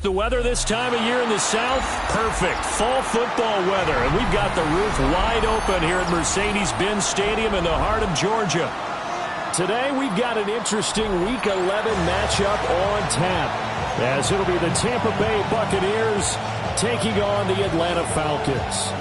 The weather this time of year in the South, perfect. Fall football weather. And we've got the roof wide open here at Mercedes-Benz Stadium in the heart of Georgia. Today we've got an interesting Week 11 matchup on tap, as it'll be the Tampa Bay Buccaneers taking on the Atlanta Falcons.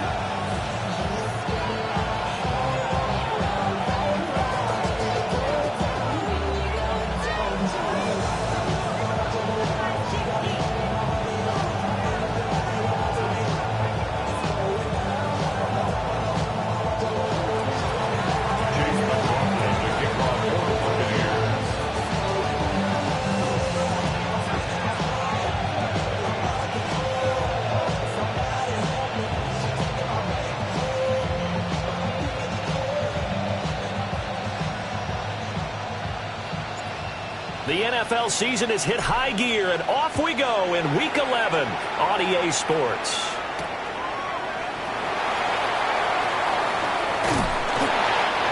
The NFL season has hit high gear, and off we go in Week 11 on EA Sports.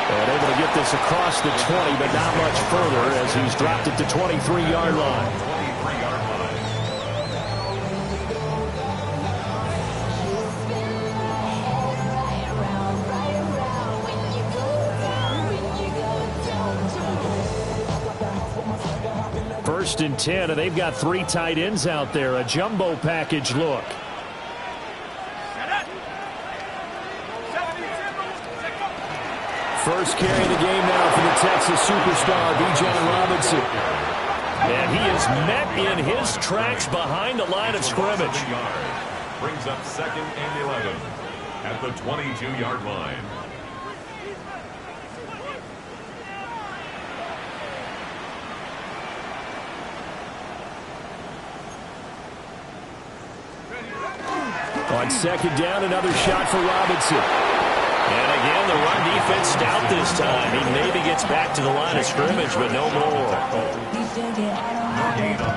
And able to get this across the 20, but not much further as he's dropped it to 23-yard line. First and 10, and they've got three tight ends out there. A jumbo package look. First carry of the game now for the Texas superstar, Bijan Robinson. And he is met in his tracks behind the line of scrimmage. Brings up 2nd and 11 at the 22-yard line. On second down, another shot for Robinson. And again, the run defense stout this time. He maybe gets back to the line of scrimmage, but no more.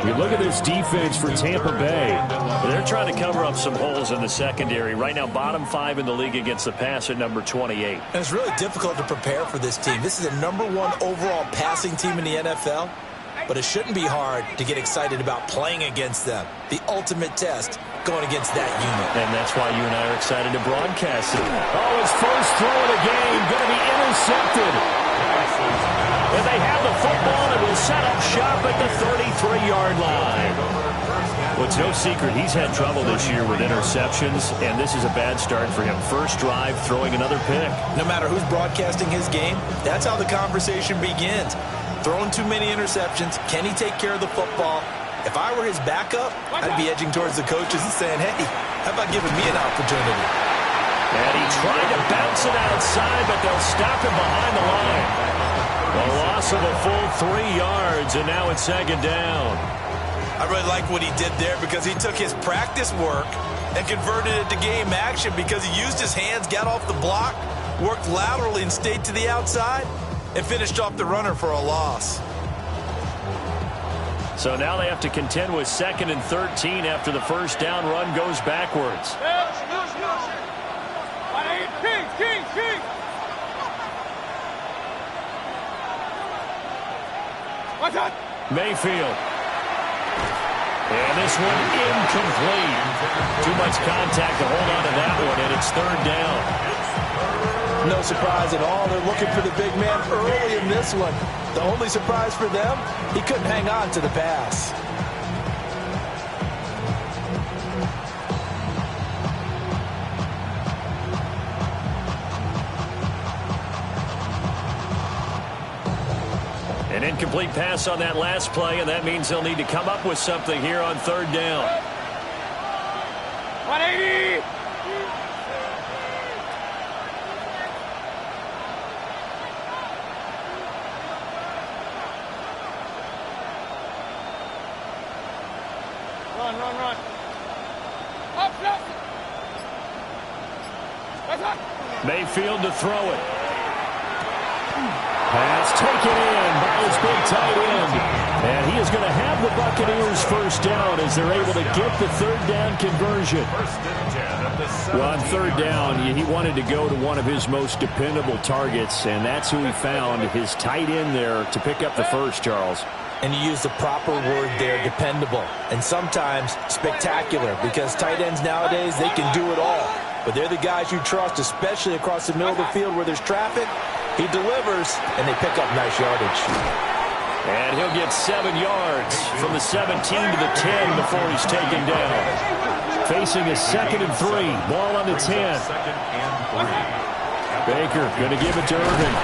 You look at this defense for Tampa Bay. They're trying to cover up some holes in the secondary. Right now, bottom 5 in the league against the pass at number 28. And it's really difficult to prepare for this team. This is a #1 overall passing team in the NFL. But it shouldn't be hard to get excited about playing against them. The ultimate test going against that unit. And that's why you and I are excited to broadcast it. Oh, his first throw of the game going to be intercepted. And they have the football and will set up shop at the 33-yard line. Well, it's no secret he's had trouble this year with interceptions, and this is a bad start for him. First drive, throwing another pick. No matter who's broadcasting his game, that's how the conversation begins. Throwing too many interceptions. Can he take care of the football? If I were his backup, I'd be edging towards the coaches and saying, hey, how about giving me an opportunity? And he tried to bounce it outside, but they'll stop him behind the line. A loss of a full 3 yards, and now it's second down. I really like what he did there because he took his practice work and converted it to game action because he used his hands, got off the block, worked laterally and stayed to the outside, and finished off the runner for a loss. So now they have to contend with 2nd and 13 after the first down run goes backwards. Mayfield. And this one incomplete. Too much contact to hold on to that one, and it's 3rd down. No surprise at all. They're looking for the big man early in this one. The only surprise for them, he couldn't hang on to the pass. An incomplete pass on that last play, and that means they'll need to come up with something here on 3rd down. 180! Run. Up. Mayfield to throw it. Pass taken in by his big tight end. And he is going to have the Buccaneers first down as they're able to get the 3rd down conversion. Well, on 3rd down, he wanted to go to one of his most dependable targets, and that's who he found, his tight end there, to pick up the first, Charles. And you use the proper word there, dependable. And sometimes spectacular, because tight ends nowadays, they can do it all. But they're the guys you trust, especially across the middle of the field where there's traffic. He delivers, and they pick up nice yardage. And he'll get 7 yards from the 17 to the 10 before he's taken down. Facing a 2nd and 3. Ball on the 10. Baker going to give it to Irvin.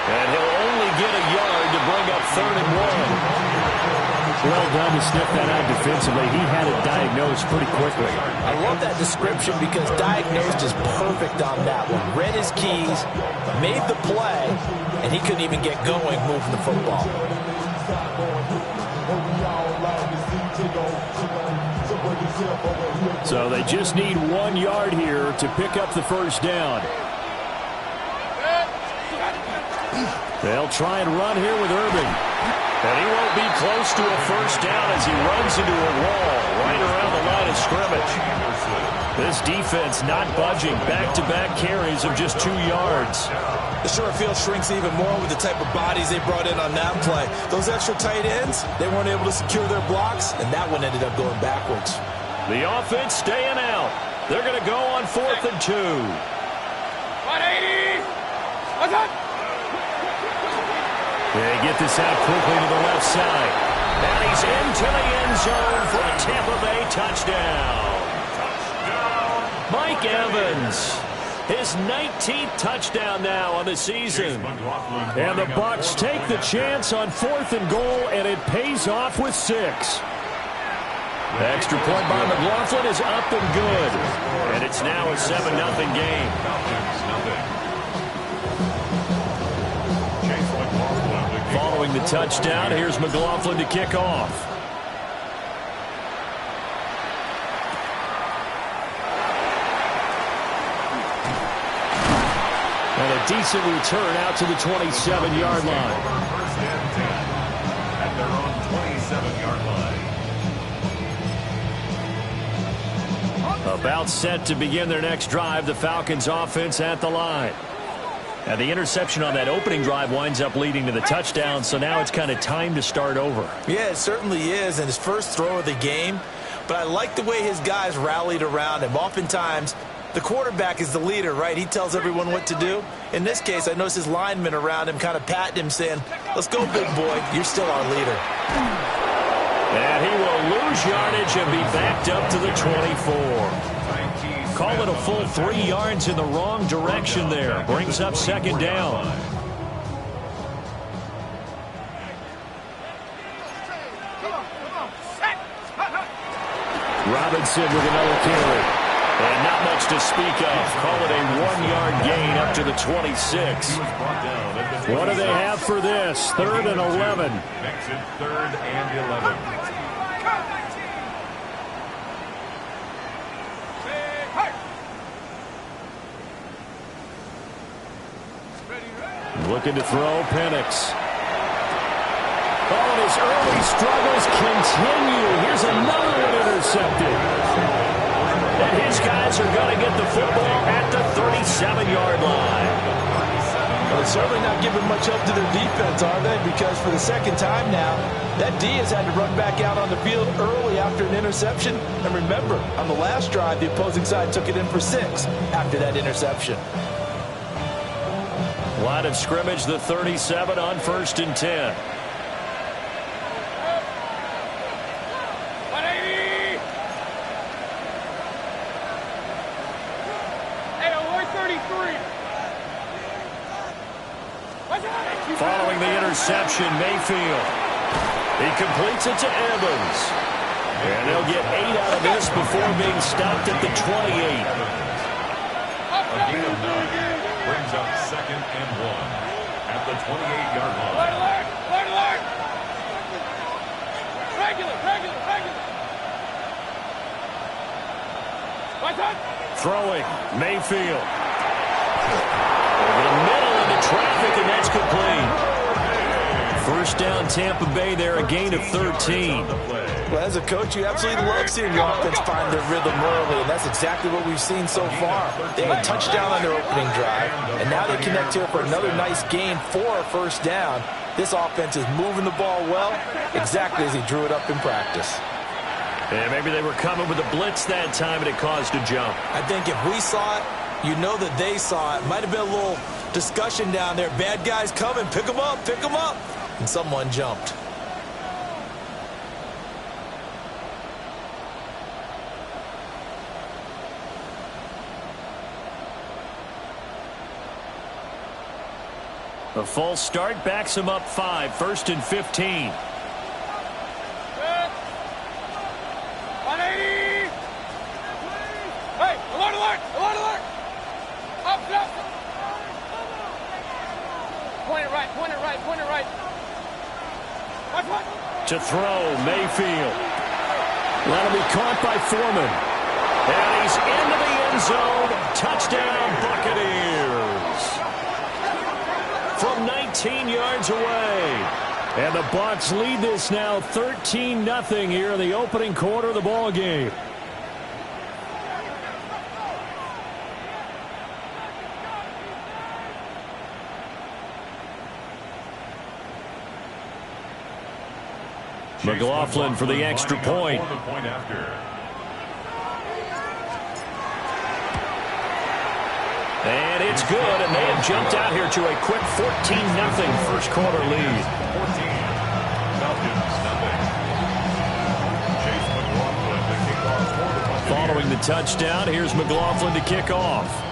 And he'll only get a yard to bring up 3rd and 1. Well done to sniff that out defensively. He had it diagnosed pretty quickly. I love that description because diagnosed is perfect on that one. Read his keys, made the play, and he couldn't even get going moving the football. So they just need 1 yard here to pick up the first down. They'll try and run here with Irving. And he won't be close to a first down as he runs into a wall right around the line of scrimmage. This defense not budging. Back-to-back carries of just 2 yards. The short field shrinks even more with the type of bodies they brought in on that play. Those extra tight ends, they weren't able to secure their blocks, and that one ended up going backwards. The offense staying out. They're going to go on 4th and 2. 180. What's up? They get this out quickly to the left side. And he's into the end zone for a Tampa Bay touchdown. Mike Evans, his 19th touchdown now on the season. And the Bucs take the chance on 4th and goal, and it pays off with 6. The extra point by McLaughlin is up and good. And it's now a 7-0 game. Following the touchdown, here's McLaughlin to kick off. And a decent return out to the 27-yard line. First and 10 at their own 27-yard line. About set to begin their next drive, the Falcons offense at the line. And the interception on that opening drive winds up leading to the touchdown, so now it's kind of time to start over. Yeah, it certainly is, and his first throw of the game. But I like the way his guys rallied around him. Oftentimes, the quarterback is the leader, right? He tells everyone what to do. In this case, I noticed his linemen around him kind of patting him, saying, let's go, big boy. You're still our leader. And he will lose yardage and be backed up to the 24. Call it a full 3 yards in the wrong direction there. Brings up 2nd down. Robinson with another carry. And not much to speak of. Call it a 1-yard gain up to the 26. What do they have for this? 3rd and 11. Makes it 3rd and 11. Looking to throw, Penix. Oh, and his early struggles continue. Here's another one intercepted. And his guys are going to get the football at the 37-yard line. Well, they're certainly not giving much help to their defense, are they? Because for the second time now, that D has had to run back out on the field early after an interception. And remember, on the last drive, the opposing side took it in for 6 after that interception. Line of scrimmage, the 37 on 1st and 10. 180. Hey, 133. Following the interception, Mayfield. He completes it to Evans. And they'll get 8 out of this before being stopped at the 28. A gain of 9 brings up 2nd and 1 at the 28-yard line. Alert! Regular. Throwing, Mayfield. Over the middle into traffic, and that's complete. First down, Tampa Bay there, a gain of 13. Well, as a coach, you absolutely love seeing your offense find their rhythm early, and that's exactly what we've seen so far. They had a touchdown on their opening drive, and now they connect here for another nice gain for a first down. This offense is moving the ball well, exactly as he drew it up in practice. And maybe they were coming with a blitz that time, and it caused a jump. I think if we saw it, you know that they saw it. Might have been a little discussion down there. Bad guys coming. Pick them up. Pick them up. And someone jumped. A false start backs him up 5. 1st and 15. 180. Hey, alert, alert, alert, alert. Up, up. Point it right, point it right, point it right. Watch, watch. To throw, Mayfield. That'll be caught by Foreman. And he's into the end zone. Touchdown, Buccaneers. From 19 yards away. And the Bucs lead this now 13-0 here in the opening quarter of the ball game. McLaughlin for the extra point. And it's good, and they have jumped out here to a quick 14-0 first quarter lead. 14. Falcons, nothing. Chase McLaughlin to kick off for the Buccaneers. Following the touchdown, here's McLaughlin to kick off.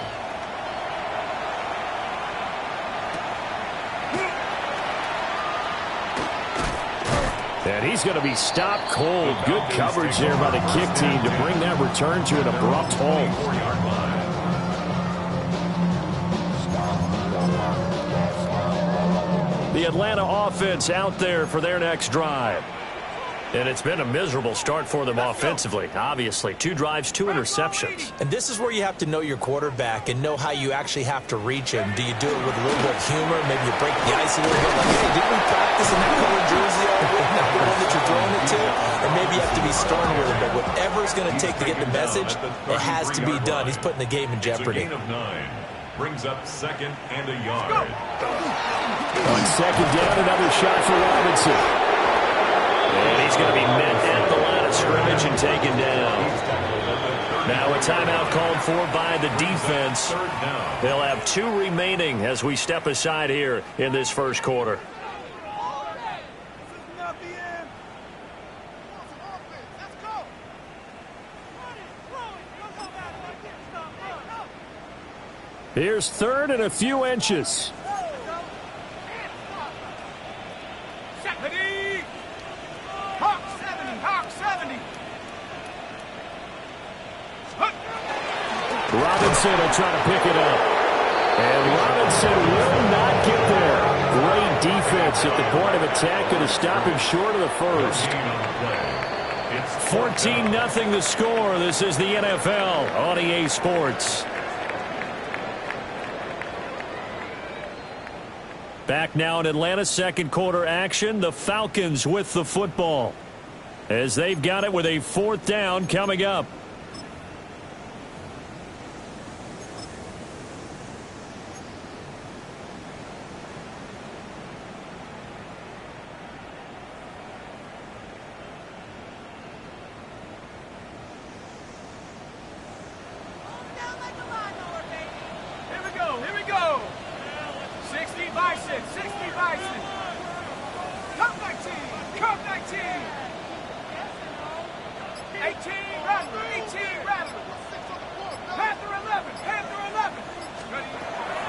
And he's going to be stopped cold. Good coverage there by the kick team to bring that return to an abrupt halt. 4-yard line. The Atlanta offense out there for their next drive. And it's been a miserable start for them offensively. Obviously, 2 drives, 2 interceptions. And this is where you have to know your quarterback and know how you actually have to reach him. Do you do it with a little bit of humor? Maybe you break the ice a little bit. Like, hey, didn't we practice in that colored jersey all week? Not the one that you're throwing it to? And maybe you have to be stern with him. But whatever it's going to take to get the message, it has to be done. He's putting the game in jeopardy. It's a gain of 9. Brings up 2nd and a yard. On 2nd down, another shot for Robinson. And he's going to be met at the line of scrimmage and taken down. Now a timeout called for by the defense. They'll have 2 remaining as we step aside here in this first quarter. Here's 3rd and a few inches. Robinson will try to pick it up. And Robinson will not get there. Great defense at the point of attack to stop him short of the first. 14-0 the score. This is the NFL on EA Sports. Back now in Atlanta, second quarter action. The Falcons with the football as they've got it with a 4th down coming up.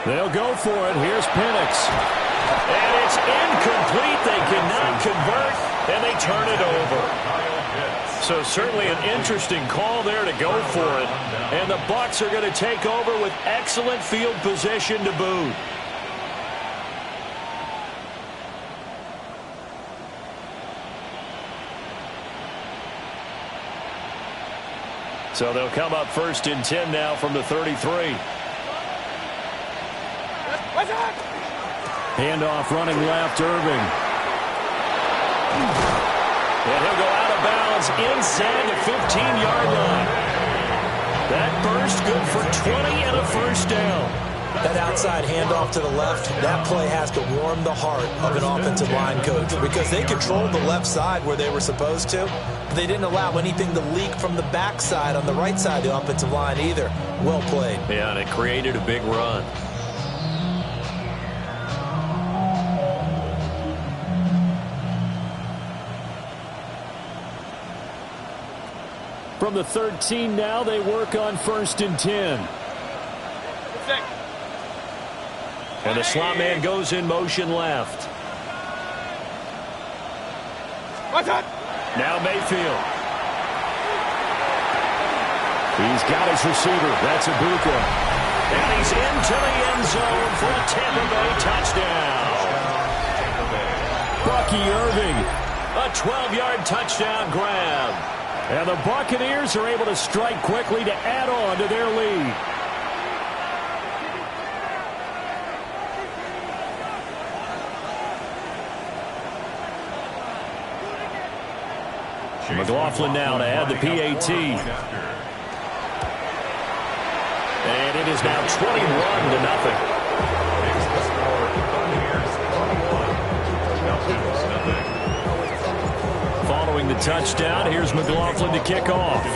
They'll go for it. Here's Penix. And it's incomplete. They cannot convert, and they turn it over. So certainly an interesting call there to go for it. And the Bucs are going to take over with excellent field position to boot. So they'll come up 1st and 10 now from the 33. Handoff running left, Irving. inside the 15-yard line. That burst good for 20 and a first down. That outside handoff to the left, that play has to warm the heart of an offensive line coach because they controlled the left side where they were supposed to. But they didn't allow anything to leak from the backside on the right side of the offensive line either. Well played. Yeah, and it created a big run. From the 13 now, they work on 1st and 10. And the slot man goes in motion left. Now Mayfield. He's got his receiver. That's Ibuka. And he's into the end zone for a Tampa Bay touchdown. Bucky Irving. A 12-yard touchdown grab. And the Buccaneers are able to strike quickly to add on to their lead. McLaughlin now to add the PAT. And it is now 21-0. Following the touchdown, here's McLaughlin to kick off.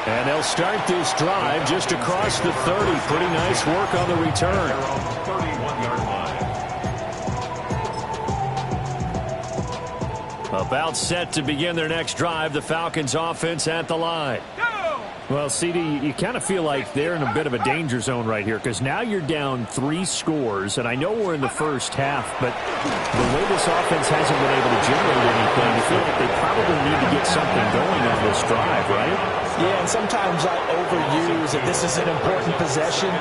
And they'll start this drive just across the 30. Pretty nice work on the return. 31-yard line. About set to begin their next drive. The Falcons offense at the line. Well, CD, you kind of feel like they're in a bit of a danger zone right here because now you're down 3 scores, and I know we're in the first half, but the way this offense hasn't been able to generate anything, I feel like they probably need to get something going on this drive, right? Yeah, and sometimes I overuse that this is an important possession,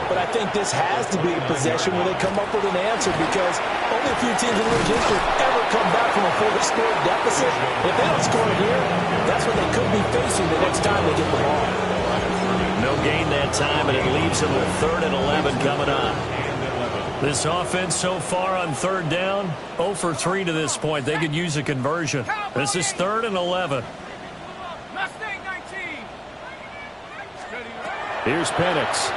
but I think this has to be a possession where they come up with an answer because only a few teams in league history ever come back from a 4-score deficit. If they don't score here, that's what they could be facing the next time they get the ball. No gain that time, and it leaves them with 3rd and 11 coming up. This offense so far on 3rd down, 0 for 3 to this point. They could use a conversion. This is 3rd and 11. Here's Penix.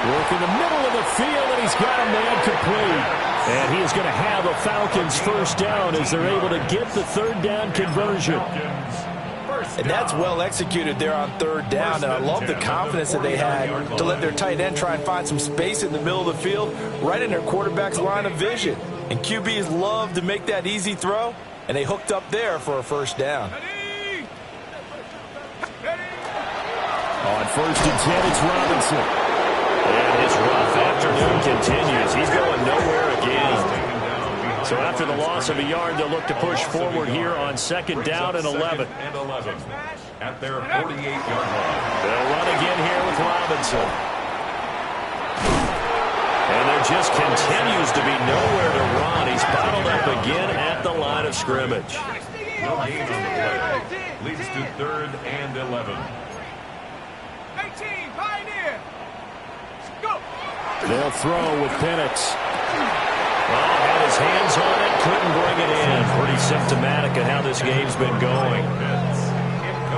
Work in the middle of the field, and he's got a man complete. And he is going to have a Falcons first down as they're able to get the 3rd down conversion. And that's well executed there on 3rd down. And I love the confidence that they had to let their tight end try and find some space in the middle of the field, right in their quarterback's line of vision. And QBs love to make that easy throw, and they hooked up there for a first down. On 1st and 10, it's Robinson. And his rough afternoon continues. He's going nowhere again. So after the loss of a yard, they'll look to push forward here on 2nd down and 11. At their 48-yard line. They'll run again here with Robinson. And there just continues to be nowhere to run. He's bottled up again at the line of scrimmage. No gain on the play. Leads to 3rd and 11. 18, Pioneer. Go. They'll throw with Penix. Well, had his hands on it, couldn't bring it in. Pretty symptomatic of how this game's been going.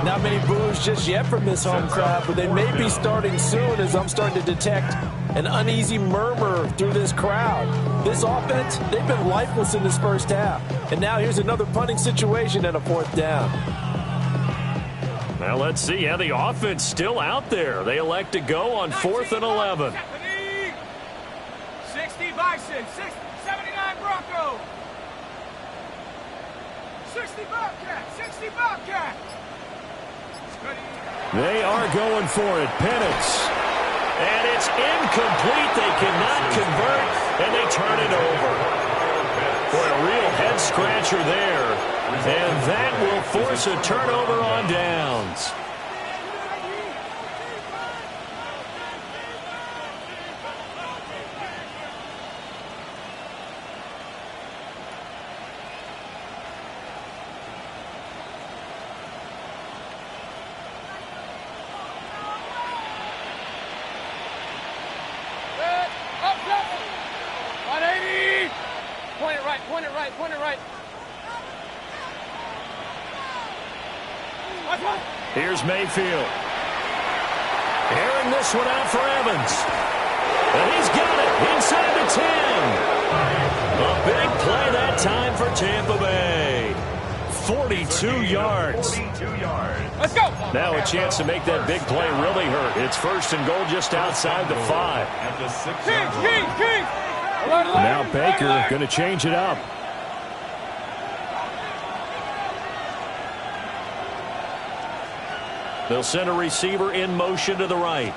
Not many boos just yet from this home crowd, but they may be starting soon as I'm starting to detect an uneasy murmur through this crowd. This offense, they've been lifeless in this first half. And now here's another punting situation and a 4th down. Now let's see. Yeah, the offense still out there. They elect to go on 4th and 11. 60 Bison, 79 Bronco. 60 Bobcat, 60 Bobcat. They are going for it. Penix. And it's incomplete. They cannot convert, and they turn it over. Boy, a real head-scratcher there. And that will force a turnover on downs. pointer right. Here's Mayfield. Airing this one out for Evans. And he's got it inside the 10. A big play that time for Tampa Bay. 42 yards. Let's go. Now a chance to make that big play really hurt. It's first and goal just outside the 5. At the 6 Keith. Now Baker going to change it up. They'll send a receiver in motion to the right.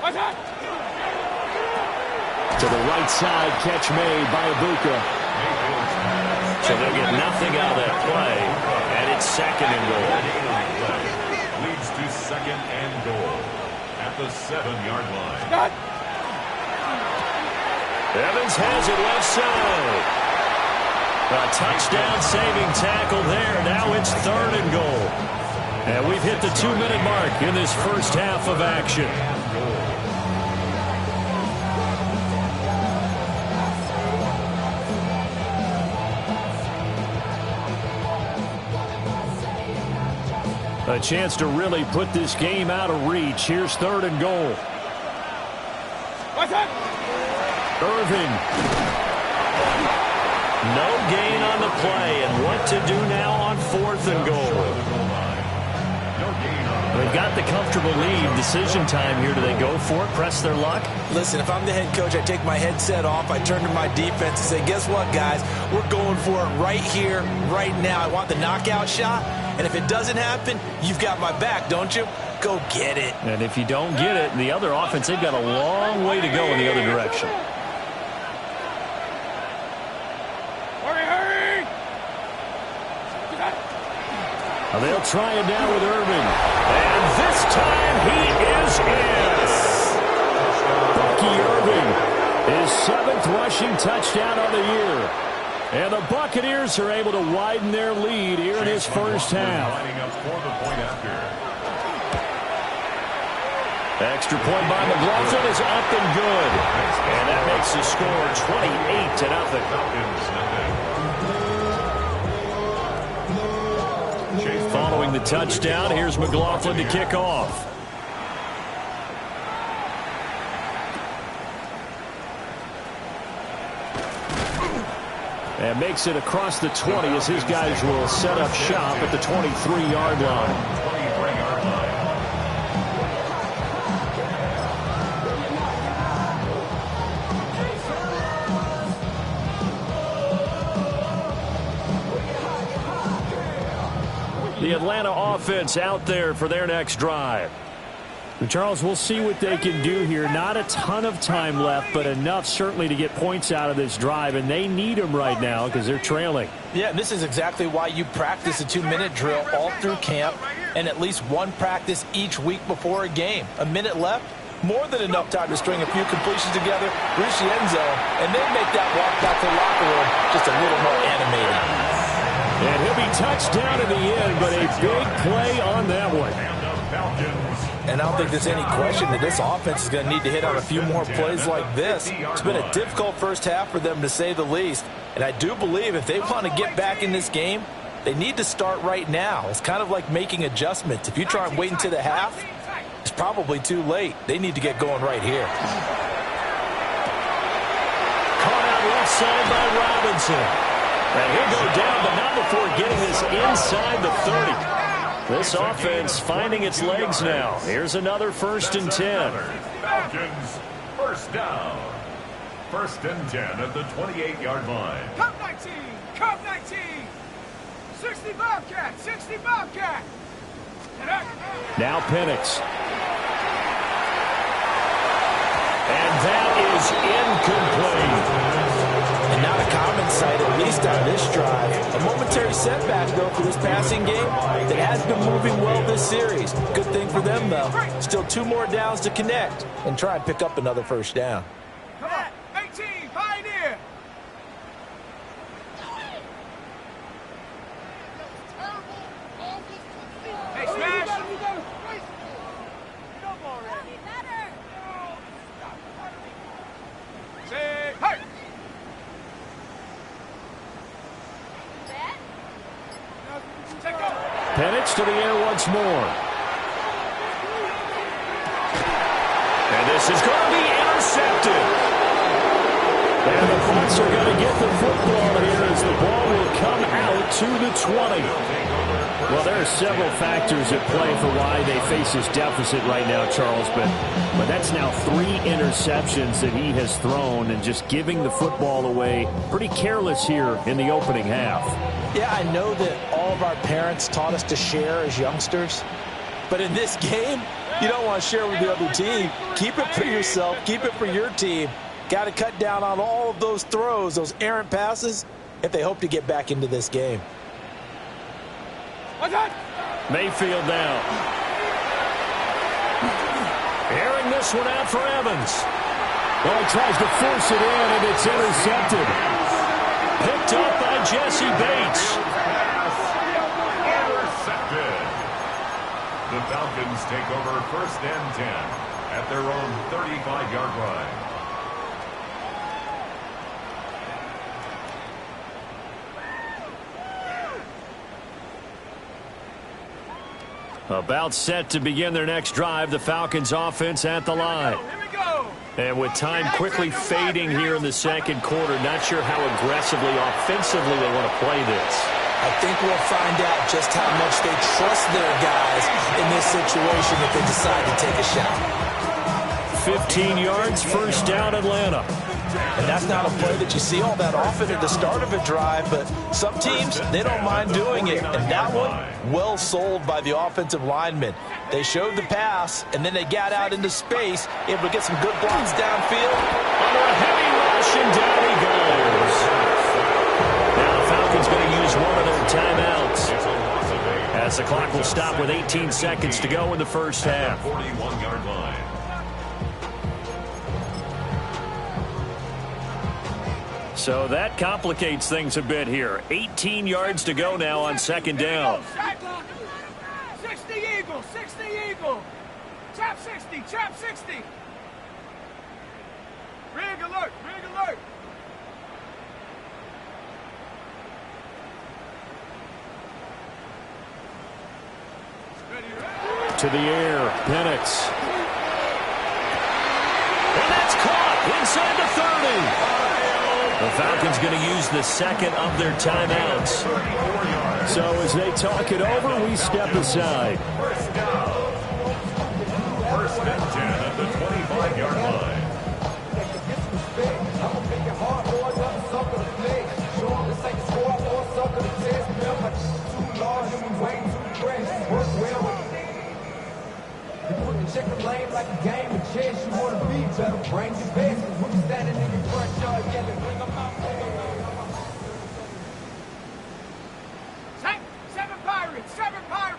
To the right side, catch made by Ibuka. So they'll get nothing out of that play, and it's second and goal. Leads to second and goal at the 7-yard line. Evans has it left side. A touchdown-saving tackle there. Now it's third and goal. And we've hit the 2-minute mark in this first half of action. A chance to really put this game out of reach. Here's third and goal. Irving. No gain on the play, and what to do now on fourth and goal. They've got the comfortable lead. Decision time here. Do they go for it, press their luck? Listen, if I'm the head coach, I take my headset off. I turn to my defense and say, guess what, guys? We're going for it right here, right now. I want the knockout shot, and if it doesn't happen, you've got my back, don't you? Go get it. And if you don't get it, the other offense, they've got a long way to go in the other direction. Hurry! Now they'll try it now with Irvin. And this time he is in. Bucky Irving, his 7th rushing touchdown of the year. And the Buccaneers are able to widen their lead here in this first half. Extra point by McLaughlin is up and good. And that makes the score 28-0. Following the touchdown, here's McLaughlin to kick off. And makes it across the 20 as his guys will set up shop at the 23-yard line. The Atlanta offense out there for their next drive. And Charles, we'll see what they can do here. Not a ton of time left, but enough certainly to get points out of this drive, and they need them right now because they're trailing. Yeah, this is exactly why you practice a 2-minute drill all through camp and at least one practice each week before a game. A minute left, more than enough time to string a few completions together, reach the end zone, and then make that walk back to the locker room just a little more animated. And he'll be touched down in the end, but a big play on that one. And I don't think there's any question that this offense is going to need to hit on a few more plays like this. It's been a difficult first half for them, to say the least. And I do believe if they want to get back in this game, they need to start right now. It's kind of like making adjustments. If you try and wait until the half, it's probably too late. They need to get going right here. Caught out left side by Robinson. And he'll go down, but not before getting this inside the 30. This offense finding its legs now. Here's another 1st and 10. Falcons, first down. 1st and 10 at the 28-yard line. Cup 19! Cup 19! 60 Bobcat! 60 Bobcat! Now Penix. And that is incomplete. And not a common sight, at least on this drive. A momentary setback, though, for this passing game that has been moving well this series. Good thing for them, though. Still 2 more downs to connect and try and pick up another first down. Come on, 18, Pioneer! Hey, Smash! Say, hey! to the air once more. And this is going to be intercepted. And the Bucs are going to get the football here as the ball will come out to the 20. Well, there are several factors at play for why they face this deficit right now, Charles, but that's now 3 interceptions that he has thrown and just giving the football away pretty careless here in the opening half. Yeah, I know that all of our parents taught us to share as youngsters, but in this game, you don't want to share with the other team. Keep it for yourself. Keep it for your team. Got to cut down on all of those throws, those errant passes, if they hope to get back into this game. Mayfield now. Airing this one out for Evans. Well, he tries to force it in, and it's intercepted. Picked up by Jesse Bates. Intercepted. The Falcons take over 1st and 10 at their own 35-yard line. About set to begin their next drive, the Falcons offense at the line. And with time quickly fading here in the second quarter, not sure how aggressively, offensively they want to play this. I think we'll find out just how much they trust their guys in this situation if they decide to take a shot. 15 yards, first down, Atlanta. And that's not a play that you see all that often at the start of a drive, but some teams, they don't mind doing it. And that one, well sold by the offensive linemen. They showed the pass, and then they got out into space, able to get some good blocks downfield. Under a heavy rush, and down he goes. Now the Falcons going to use one of their timeouts, as the clock will stop with 18 seconds to go in the first half. 41-yard line. So that complicates things a bit here. 18 yards to go now on second down. 60 Eagle, 60 Eagle. Trap 60, trap 60. Rig alert, rig alert. To the air, Penix. And that's caught inside the 30. The Falcons going to use the second of their timeouts. So as they talk it over, we step aside. First down. 1st and 10 at the 25-yard line. Check the lane like a game of chess. You want to be better, bring your best. When you standing in your front yard, yelling, bring them out. Seven Pirates,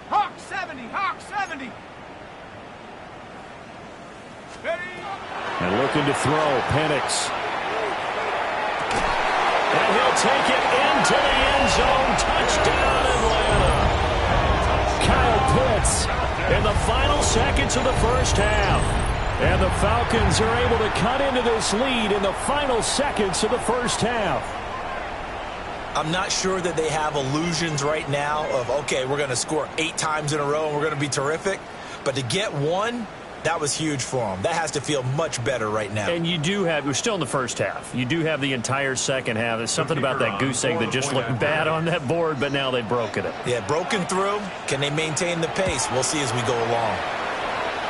Hawk 70, Hawk 70. Ready? And looking to throw, Penix. And he'll take it into the end zone. Touchdown, Atlanta. Kyle Pitts in the final seconds of the first half. And the Falcons are able to cut into this lead in the final seconds of the first half. I'm not sure that they have illusions right now of, okay, we're going to score 8 times in a row and we're going to be terrific. But to get one, that was huge for them. That has to feel much better right now. And you do have, we're still in the first half. You do have the entire second half. There's something about that goose egg that just looked bad on that board, but now they've broken it. Yeah, broken through. Can they maintain the pace? We'll see as we go along.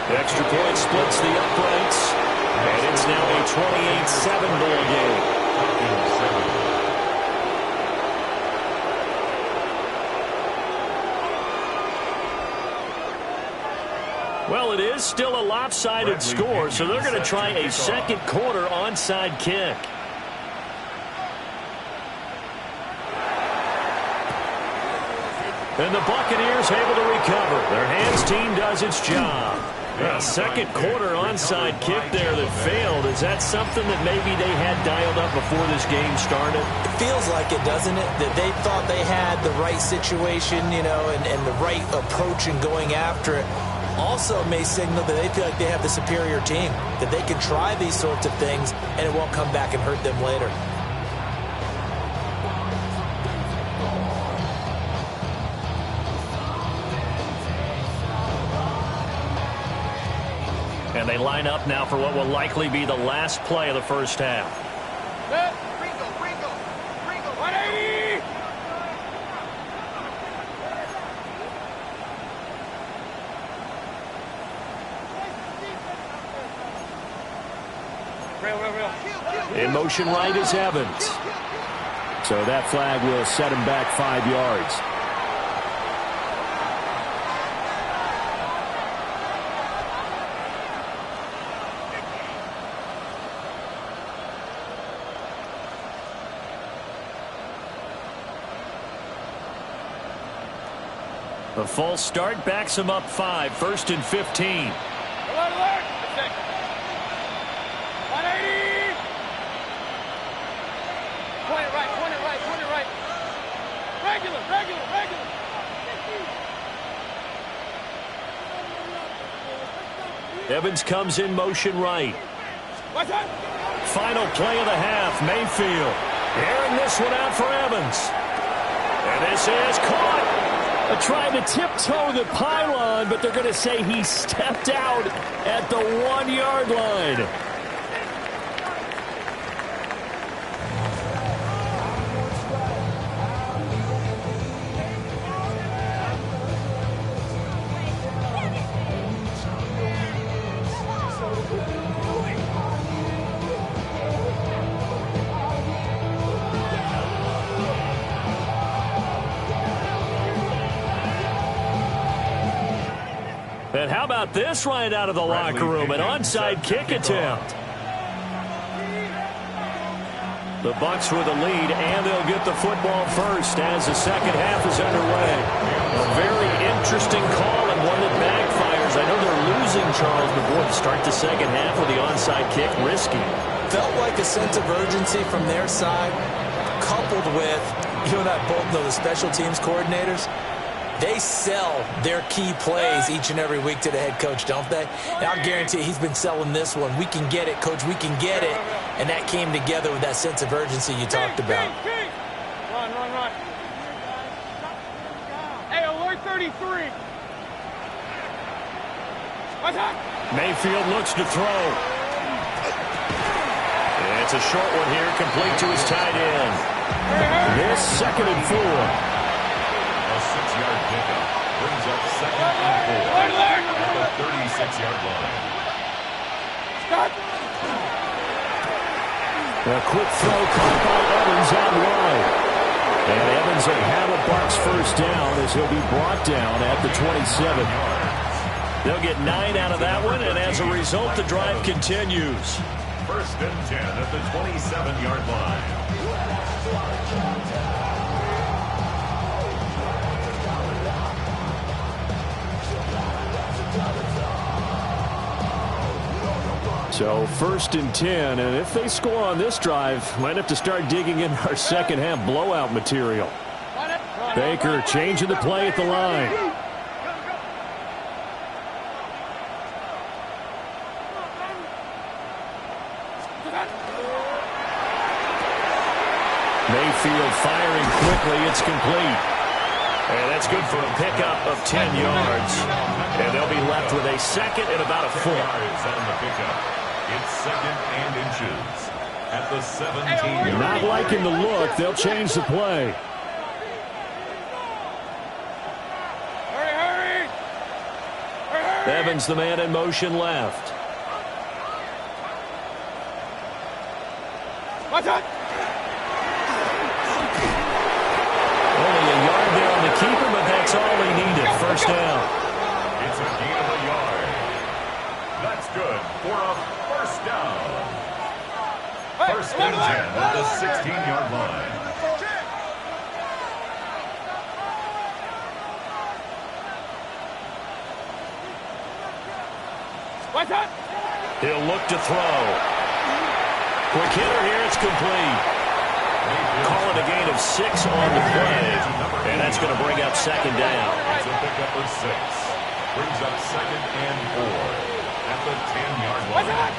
The extra point splits the uprights, and it's now a 28-7 ball game. Well, it is still a lopsided score, so they're going to try a second quarter onside kick. And the Buccaneers able to recover. Their hands team does its job. A second quarter onside kick there that failed. Is that something that maybe they had dialed up before this game started? It feels like it, doesn't it? That they thought they had the right situation, you know, and the right approach in going after it. Also may signal that they feel like they have the superior team, that they can try these sorts of things and it won't come back and hurt them later. And they line up now for what will likely be the last play of the first half. Ringo. 180! Real. In motion right is Evans. So that flag will set him back 5 yards. The false start backs him up 5, 1st and 15. Alert! 180! Point it right. Regular. Evans comes in motion right. What's up? Final play of the half, Mayfield. Airing this one out for Evans. And this is caught. Trying to tiptoe the pylon, but they're going to say he stepped out at the 1-yard line. And how about this right out of the locker room? An onside kick attempt. The Bucs with the lead, and they'll get the football first as the second half is underway. A very interesting call and one that backfires. I know they're losing, Charles, but boy, to start the second half with the onside kick, risky. Felt like a sense of urgency from their side, coupled with, you and I both know the special teams coordinators. They sell their key plays each and every week to the head coach, don't they? And I'll guarantee he's been selling this one. We can get it, coach. We can get it. And that came together with that sense of urgency you talked about. Run. Hey, alert 33. What's up? Mayfield looks to throw. And it's a short one here, complete to his tight end. This 2nd and 4. A 6-yard pickup brings up 2nd and 4 at the 36-yard line. Stop. A quick throw caught by Evans out wide. And Evans will have a Bucs first down as he'll be brought down at the 27. They'll get 9 out of that one, and as a result, the drive continues. 1st and 10 at the 27-yard line. So 1st and 10, and if they score on this drive, might have to start digging in our second half blowout material. Baker changing the play at the line. Mayfield firing quickly, it's complete. And that's good for a pickup of 10 yards. And they'll be left with a 2nd and about a 4. On the pickup. It's 2nd and inches at the 17-yard. Not liking the look. They'll change the play. Hurry. Evans, the man in motion left. What's up? Only a yard there on the keeper, but that's all he needed. First down. It's a gain of a yard. That's good for a first down. 1st and 10 at the 16-yard line. What's up? He'll look to throw. Quick hitter here, it's complete. Calling a gain of 6 on the play. And that's going to bring up 2nd down. It's a pickup of 6. Brings up 2nd and 4 at the 10-yard line.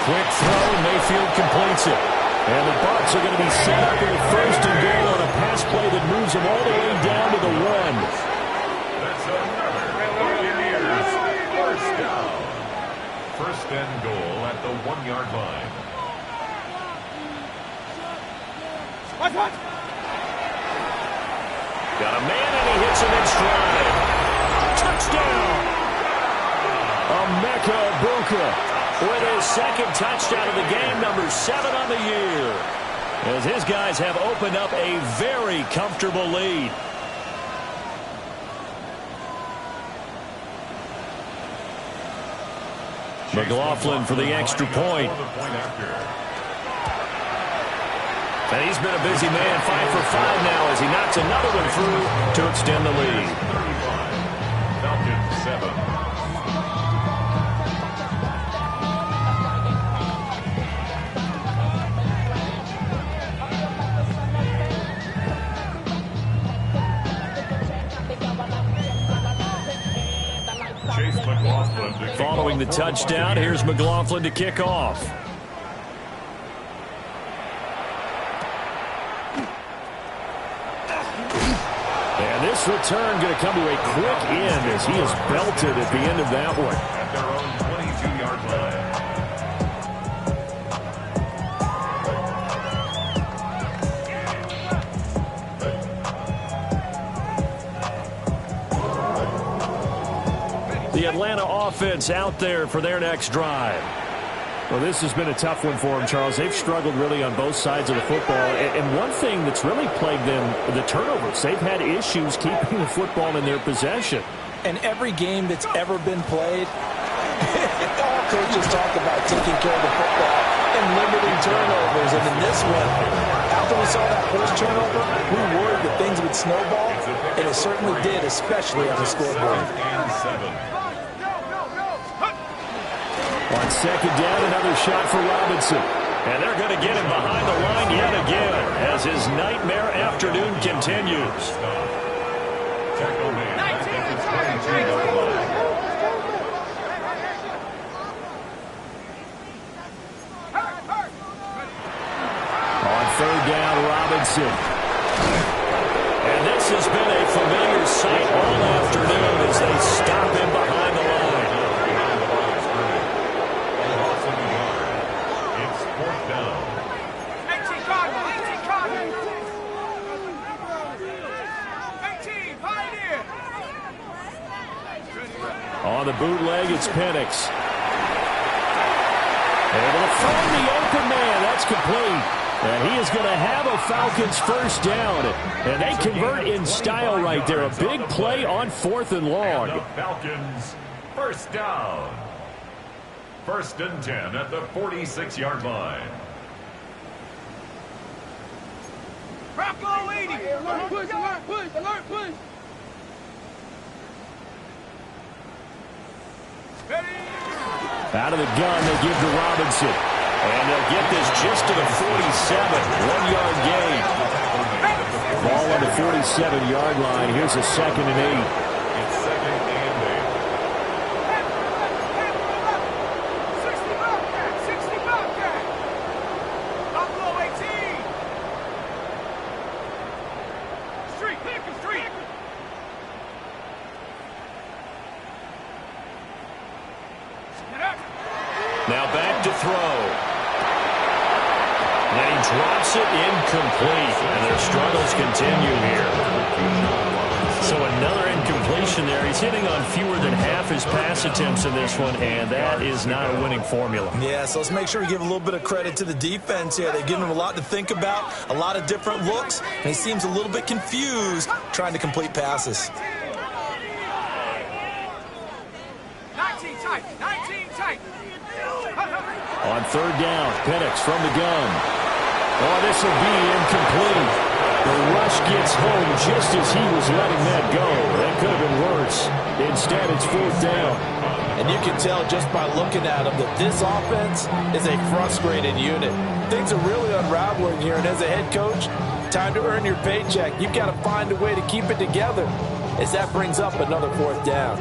Quick throw, and Mayfield completes it. And the Bucs are going to be set up in a 1st and goal on a pass play that moves them all the way down to the 1. That's another Buccaneers 1st 1-yard line. Watch. Got a man, and he hits him in stride. Touchdown! Emeka Egbuka with his second touchdown of the game, number 7 on the year, as his guys have opened up a very comfortable lead. McLaughlin for the extra point. And he's been a busy man, 5 for 5 now as he knocks another one through to extend the lead. 35, Falcons 7. Following the touchdown, here's McLaughlin to kick off. And this return going to come to a quick end as he is belted at the end of that one. At their own 22-yard line. The Atlanta offense out there for their next drive. Well, this has been a tough one for them, Charles. They've struggled really on both sides of the football. And one thing that's really plagued them, the turnovers. They've had issues keeping the football in their possession. And every game that's ever been played, all coaches talk about taking care of the football and limiting turnovers. And in this one, after we saw that first turnover, we worried that things would snowball, and it certainly did, especially on the scoreboard. On second down, another shot for Robinson. And they're going to get him behind the line yet again as his nightmare afternoon continues. Tackle made at the 22-yard line. On third down, Robinson. And this has been a familiar sight all afternoon as they stop him behind the line. On the bootleg, it's Penix. Able to find the open man. That's complete. And he is going to have a Falcons first down. And they convert in style right there. A big play on 4th and long. And the Falcons first down. 1st and 10 at the 46-yard line. Bronco 80. Alert, push, alert, push, alert, push. Out of the gun, they give to Robinson. And they'll get this just to the 47. 1-yard gain. Ball on the 47-yard line. Here's a 2nd and 8. It's 2nd and 8. 60 Bobcat, 60 Bobcat. Buffalo 18. Street, pick a street. Now back to throw. And he drops it incomplete. And their struggles continue here. So another incompletion there. He's hitting on fewer than half his pass attempts in this one, and that is not a winning formula. Yeah, so let's make sure we give a little bit of credit to the defense here. They've given him a lot to think about, a lot of different looks, and he seems a little bit confused trying to complete passes. 19 tight, 19 tight. On third down, Penix from the gun. Oh, this will be incomplete. The rush gets home just as he was letting that go. That could have been worse. Instead, it's 4th down. And you can tell just by looking at him that this offense is a frustrated unit. Things are really unraveling here, and as a head coach, time to earn your paycheck. You've got to find a way to keep it together as that brings up another 4th down.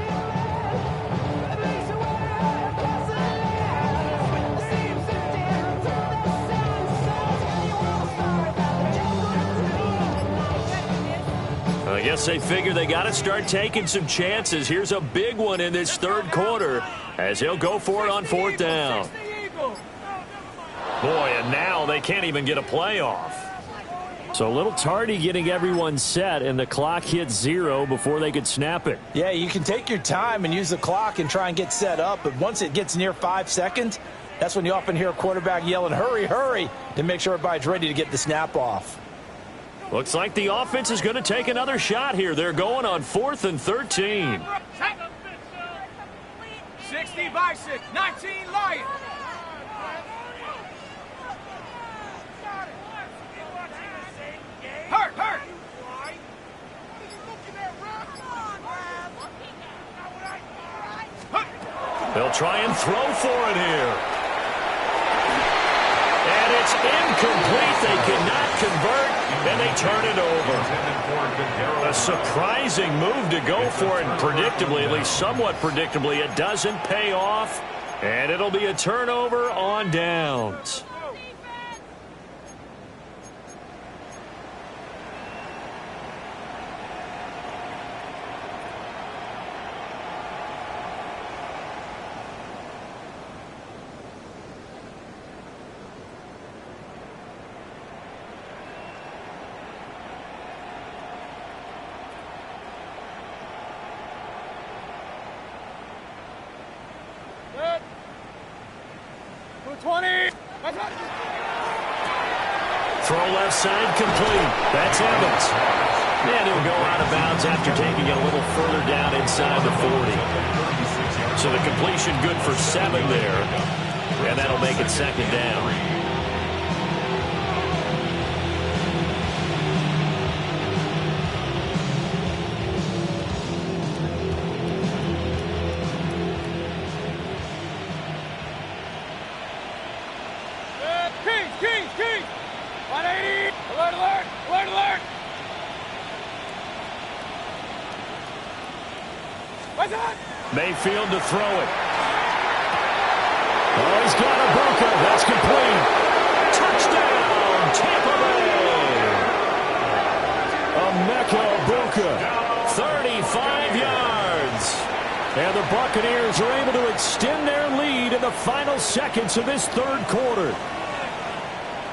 I guess they figure they got to start taking some chances. Here's a big one in this third quarter as he'll go for it on 4th down. Boy, and now they can't even get a play off. So a little tardy getting everyone set, and the clock hit 0 before they could snap it. Yeah, you can take your time and use the clock and try and get set up, but once it gets near 5 seconds, that's when you often hear a quarterback yelling, hurry, hurry, to make sure everybody's ready to get the snap off. Looks like the offense is going to take another shot here. They're going on 4th and 13. 60 by 6, 19 Lions. Hurt, hurt. They'll try and throw for it here. And it's incomplete. They cannot convert, and they turn it over. A surprising move to go for it, and predictably, at least somewhat predictably, it doesn't pay off, and it'll be a turnover on downs. Good. 20. Throw left side complete. That's Evans. And he'll go out of bounds after taking it a little further down inside the 40. So the completion good for 7 there. And that'll make it 2nd down. King. 180. Alert, alert, alert, alert. What's that? Mayfield to throw it. Oh, he's got Ibuka. That's complete. Touchdown, Tampa Bay. Ibuka, 35 yards. And the Buccaneers are able to extend their lead in the final seconds of this 3rd quarter.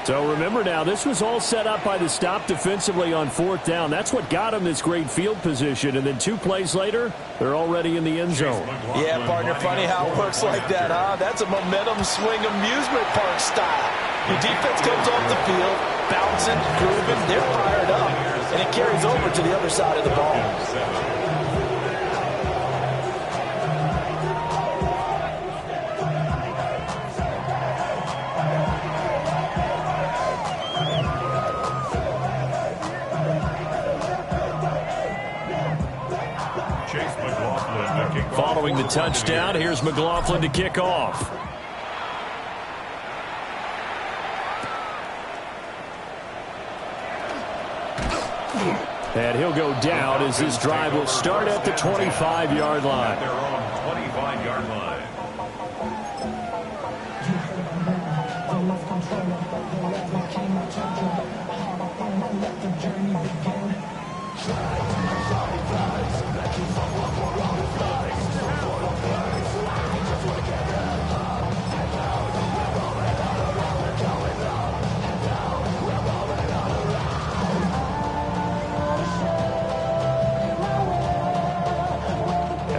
So remember now, this was all set up by the stop defensively on 4th down. That's what got them this great field position. And then 2 plays later, they're already in the end zone. Yeah, partner, funny how it works like that, huh? That's a momentum swing amusement park style. Your defense comes off the field, bouncing, grooving, they're fired up. And it carries over to the other side of the ball. Following the touchdown, here's McLaughlin to kick off. And he'll go down as this drive will start at the 25-yard line. They're on 25-yard line.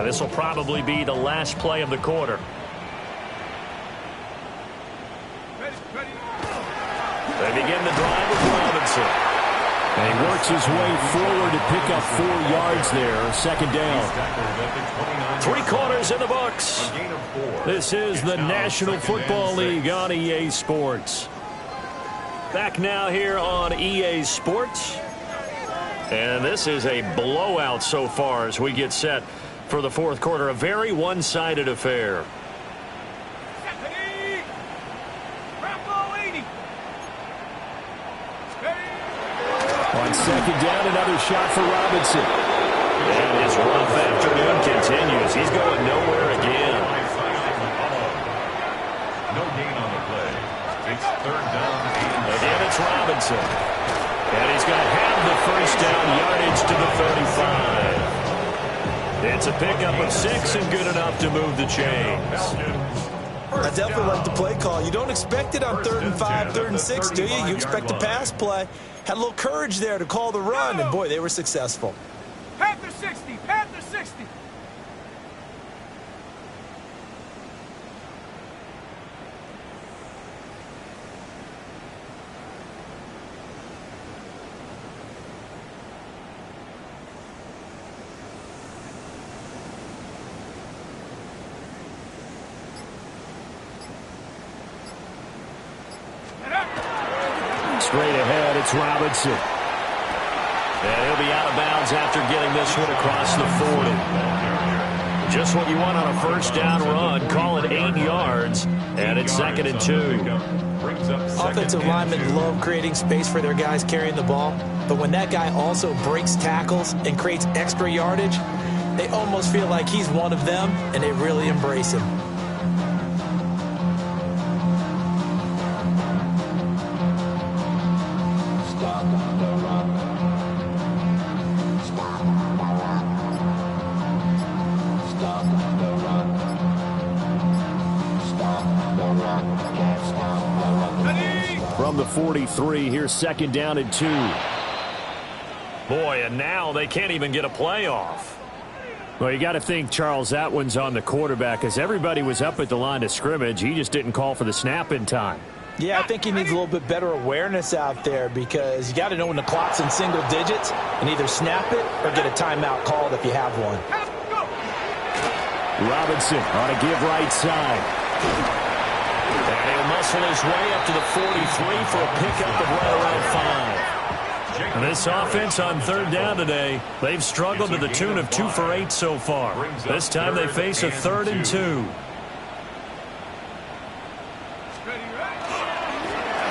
This will probably be the last play of the quarter. They begin the drive with Robinson. And he works his way forward to pick up 4 yards there. 2nd down. 3 quarters in the books. This is the National Football League on EA Sports. Back now here on EA Sports. And this is a blowout so far as we get set for the 4th quarter. A very one-sided affair. On 2nd down, another shot for Robinson. And his rough afternoon continues. He's going nowhere again. No gain on the play. It's 3rd down. Again, it's Robinson. And he's got half the 1st down yardage to the 35. It's a pickup of 6 and good enough to move the chains. I definitely like the play call. You don't expect it on 3rd and 5, 3rd and 6, do you? You expect a pass play. Had a little courage there to call the run, and boy, they were successful. Panther 60, Panther 60. Straight ahead, it's Robinson. And he'll be out of bounds after getting this one across the 40. Just what you want on a first down run. Call it 8 yards, and it's 2nd and 2. Offensive linemen love creating space for their guys carrying the ball, but when that guy also breaks tackles and creates extra yardage, they almost feel like he's one of them, and they really embrace him. From the 43, here's 2nd down and 2. Boy, and now they can't even get a play off. Well, you got to think, Charles, that one's on the quarterback, as everybody was up at the line of scrimmage. He just didn't call for the snap in time. Yeah, I think he needs a little bit better awareness out there, because you got to know when the clock's in single digits and either snap it or get a timeout called if you have one. Robinson on a give right side. And he'll muscle his way up to the 43 for a pickup of right around 5. And this offense on 3rd down today, they've struggled to the tune of 2 for 8 so far. This time they face a 3rd and 2.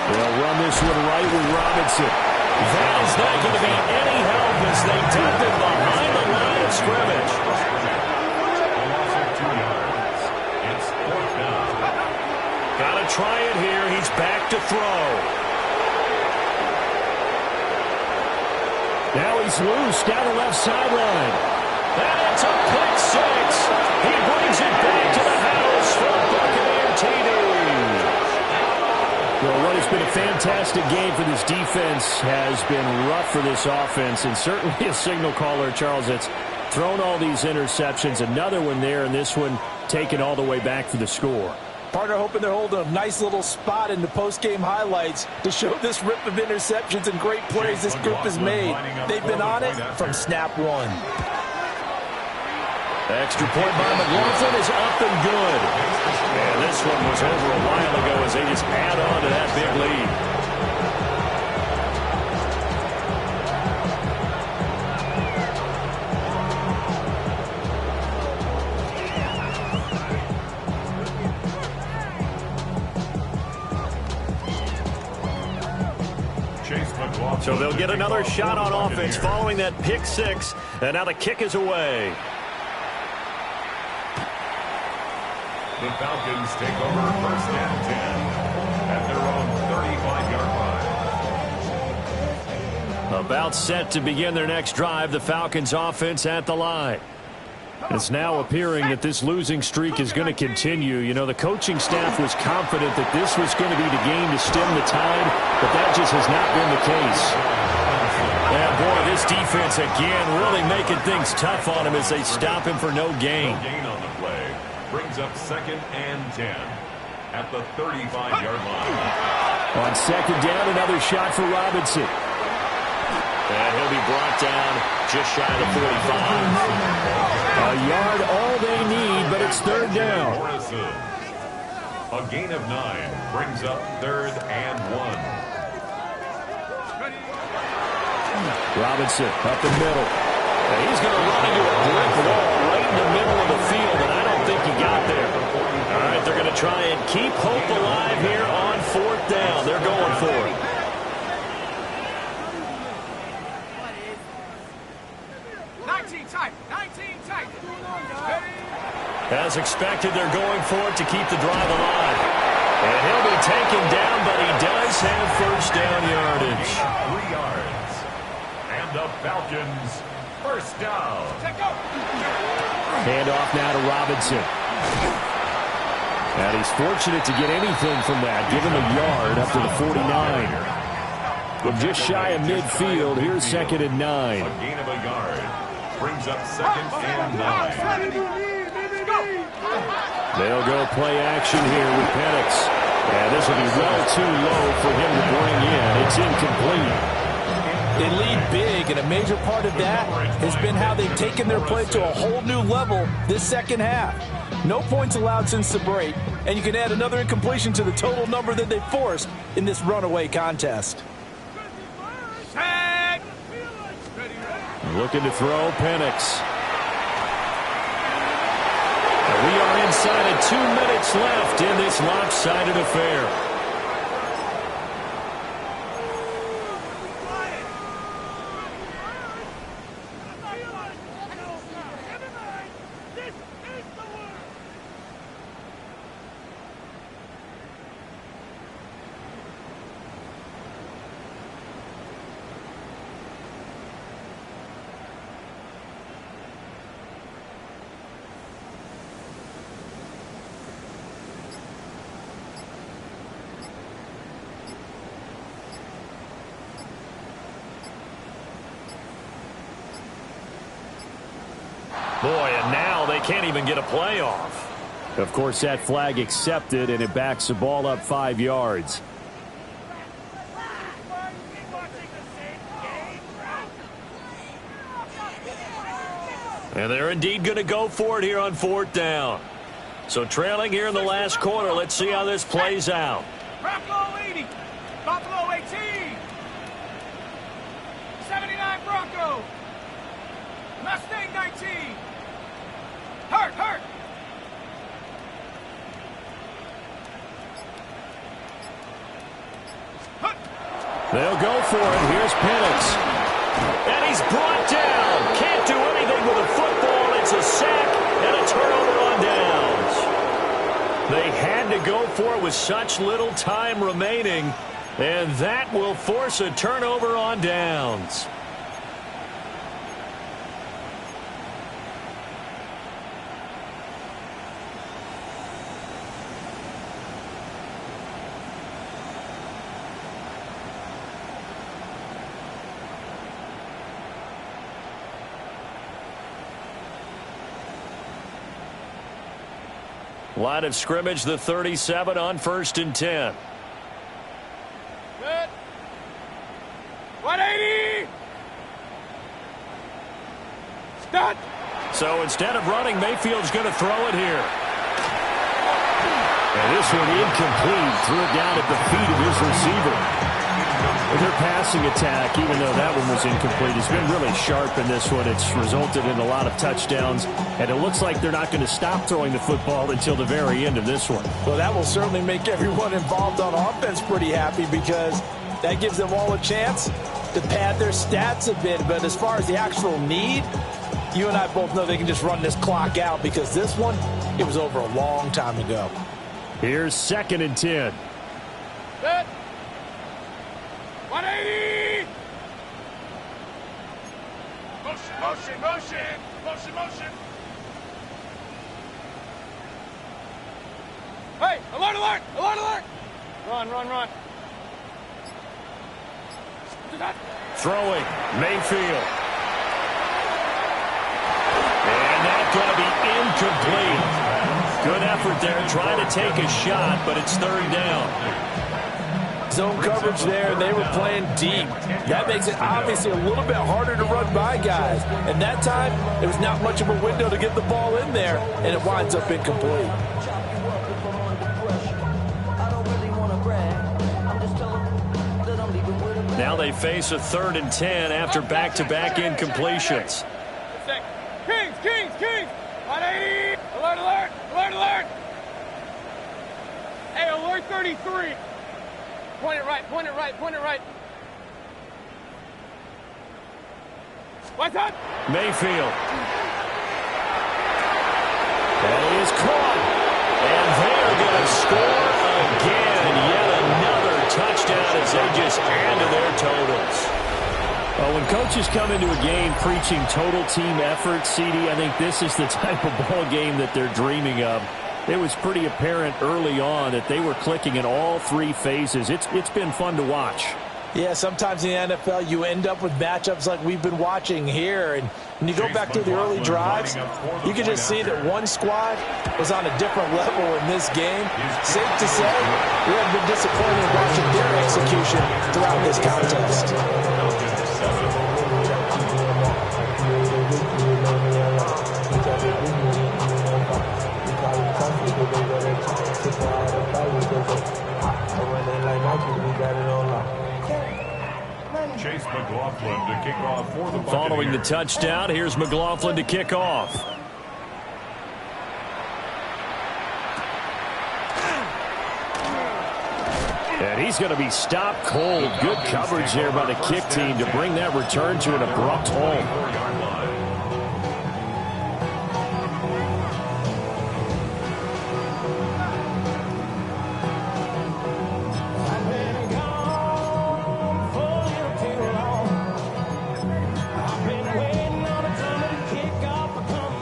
They'll run this one right with Robinson. That is not going to be any help as they dump it behind the line of scrimmage. Gotta try it here. He's back to throw. Now he's loose down the left sideline. And it's a pick 6. He brings it back to the house for a Buccaneer TD. Well, what has been a fantastic game for this defense has been rough for this offense, and certainly a signal caller, Charles, that's thrown all these interceptions. Another one there, and this one taken all the way back for the score. Partner hoping they're holding a nice little spot in the post-game highlights to show this rip of interceptions and great plays this group has made. They've been on it from snap 1. Extra point by McLaughlin is up and good. And this one was over a while ago as they just add on to that big lead. So they'll get another shot on offense following that pick 6, and now the kick is away. The Falcons take over 1st and 10 at their own 35-yard line. About set to begin their next drive, the Falcons offense at the line. It's now appearing that this losing streak is going to continue. You know, the coaching staff was confident that this was going to be the game to stem the tide, but that just has not been the case. And boy, this defense again really making things tough on him as they stop him for no gain. No gain on the play. Brings up 2nd and 10 at the 35-yard line. On 2nd down, another shot for Robinson. And he'll be brought down just shy of the 45. A yard all they need, but it's 3rd down. A gain of 9 brings up 3rd and 1. Robinson up the middle. And he's going to run into a brick wall right in the middle of the field, and I don't think he got there. All right, they're going to try and keep hope alive here on 4th down. They're going for it. As expected, they're going for it to keep the drive alive. And he'll be taken down, but he does have 1st down yardage. 3 yards. And the Falcons, 1st down. Hand off now to Robinson. And he's fortunate to get anything from that. Give him a yard up to the 49. From just shy of midfield, here's 2nd and 9. A gain of a yard. Brings up 2nd and 9. They'll go play action here with Penix. And this will be well too low for him to bring in. It's incomplete. They lead big, and a major part of that has been how they've taken their play to a whole new level this second half. No points allowed since the break, and you can add another incompletion to the total number that they forced in this runaway contest. Looking to throw, Penix. And we are inside of 2 minutes left in this lopsided affair. Boy, and now they can't even get a play off. Of course, that flag accepted, and it backs the ball up 5 yards. And they're indeed going to go for it here on 4th down. So trailing here in the last quarter, let's see how this plays out. Bronco 80, Buffalo 18, 79 Bronco, Mustang 19, hurt. They'll go for it. Here's Penix. And he's brought down. Can't do anything with a football. It's a sack and a turnover on downs. They had to go for it with such little time remaining, and that will force a turnover on downs. Line of scrimmage, the 37 on 1st and 10. Good. 180. Start. So instead of running, Mayfield's going to throw it here. And this one incomplete. Threw it down at the feet of his receiver. Their passing attack, even though that one was incomplete, has been really sharp in this one. It's resulted in a lot of touchdowns, and it looks like they're not going to stop throwing the football until the very end of this one. Well, that will certainly make everyone involved on offense pretty happy, because that gives them all a chance to pad their stats a bit. But as far as the actual need, you and I both know they can just run this clock out, because this one, it was over a long time ago. Here's 2nd and 10. Good. 180. Motion. Hey, alert. Run. Throwing, Mayfield. And that's going to be incomplete. Good effort there, trying to take a shot, but it's 3rd down. Zone coverage there, and they were playing deep. That makes it obviously a little bit harder to run by guys. And that time, there was not much of a window to get the ball in there, and it winds up incomplete. Now they face a 3rd and 10 after back-to-back incompletions. Kings. 180. Alert. Hey, alert 33. Point it right. What's up? Mayfield. That is caught. And they're going to score again. Yet another touchdown as they just add to their totals. Well, when coaches come into a game preaching total team effort, CD, I think this is the type of ball game that they're dreaming of. It was pretty apparent early on that they were clicking in all three phases. It's been fun to watch. Yeah, sometimes in the NFL you end up with matchups like we've been watching here. And when you go back to the early drives, you can just see that one squad was on a different level in this game. Safe to say, we have been disappointed watching their execution throughout this contest. Chase McLaughlin to kick off for the Buccaneers. Following the touchdown, here's McLaughlin to kick off. And he's going to be stopped cold. Good coverage there by the kick team to bring that return to an abrupt halt.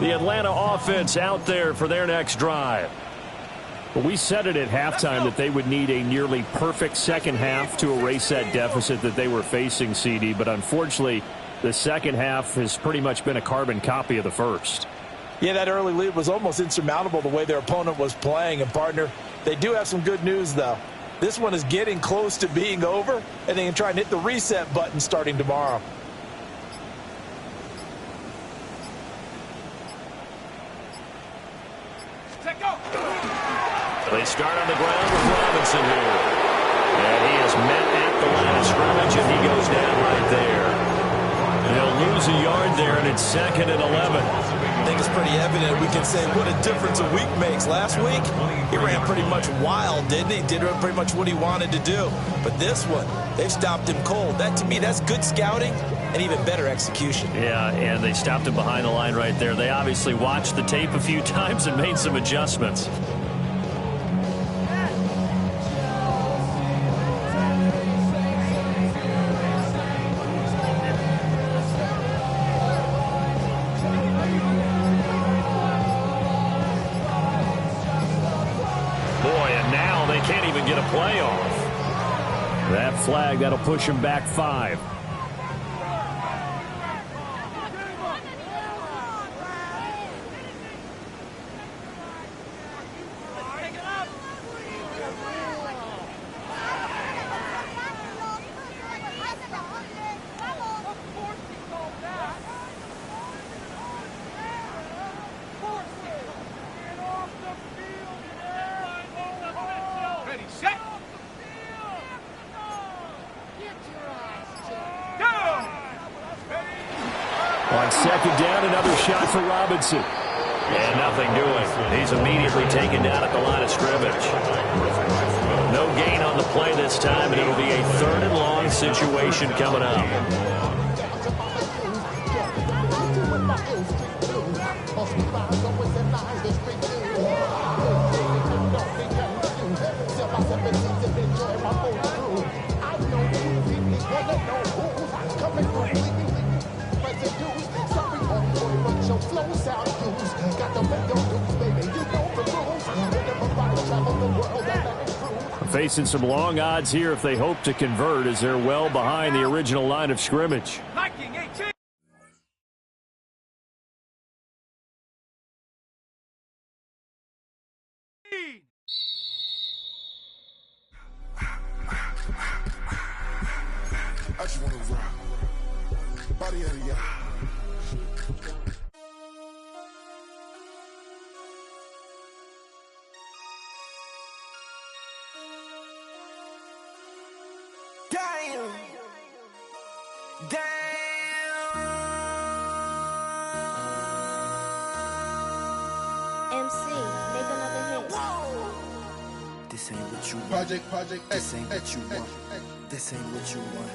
The Atlanta offense out there for their next drive. But we said it at halftime that they would need a nearly perfect second half to erase that deficit that they were facing, CD. But unfortunately, the second half has pretty much been a carbon copy of the first. Yeah, that early lead was almost insurmountable the way their opponent was playing. And, partner, they do have some good news, though. This one is getting close to being over, and they can try and hit the reset button starting tomorrow. They start on the ground with Robinson here. And he is met at the line of scrimmage, and he goes down right there. They'll lose a yard there, and it's 2nd and 11. I think it's pretty evident. We can say what a difference a week makes. Last week, he ran pretty much wild, didn't he? Did pretty much what he wanted to do. But this one, they've stopped him cold. That, to me, that's good scouting and even better execution. Yeah, and they stopped him behind the line right there. They obviously watched the tape a few times and made some adjustments. Can't even get a play off. That flag, that'll push him back 5. On 2nd down, another shot for Robinson. And nothing doing. He's immediately taken down at the line of scrimmage. No gain on the play this time, and it'll be a 3rd and long situation coming up. Facing some long odds here if they hope to convert, as they're well behind the original line of scrimmage. I just want to rock. Body out of y'all. Damn. MC, make another hit. Whoa. This ain't what you want. Project This ain't what you want. This ain't what you want.